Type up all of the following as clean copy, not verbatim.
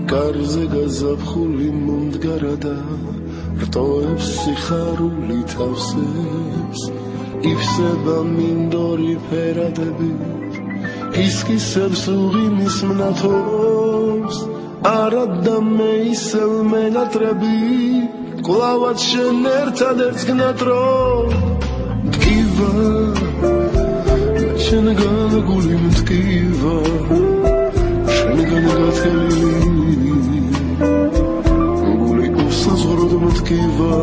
კარზე გაზაფხული მომდგარადა რტოებს სიხარული თავსებს იფსება მინდორი ფერადები ისკისებს უღიმის მნათობს არადა მე ისევ მენატრები კლავად შენ ერთადერთ გნატრო მტკივა შენგან გული მტკივა შენგან გათელი გული უსაზღროდ მტკივა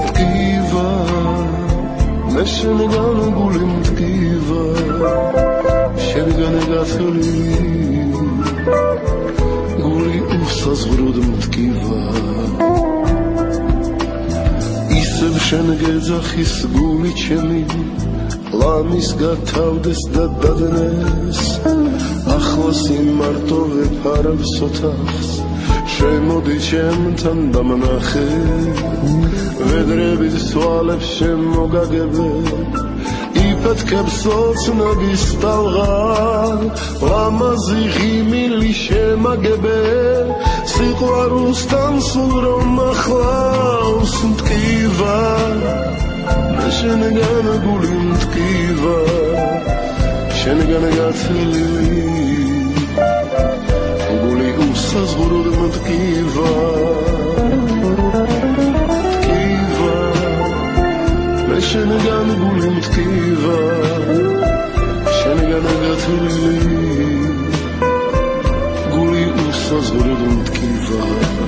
მტკივა მე შენგან გული მტკივა შენგან გათელი გული უსაზღროდ მტკივა ისევ შენ გეძახის გული ჩემი ლამის გათავდეს და დადნეს ახლა სიმარტოვე ფარავს ოთახს შემოდი ჩემთან დამნახე ვედრებით თვალებს შემოგაგებე იფეთქებს ოცნების ტალღა ლამაზი ღიმილი შემაგებე სიყვარულთან სულ რომ ახლავს მტკივა შენგან გული მტკივა შენგან გათლილი გული უსაზღროდ მტკივა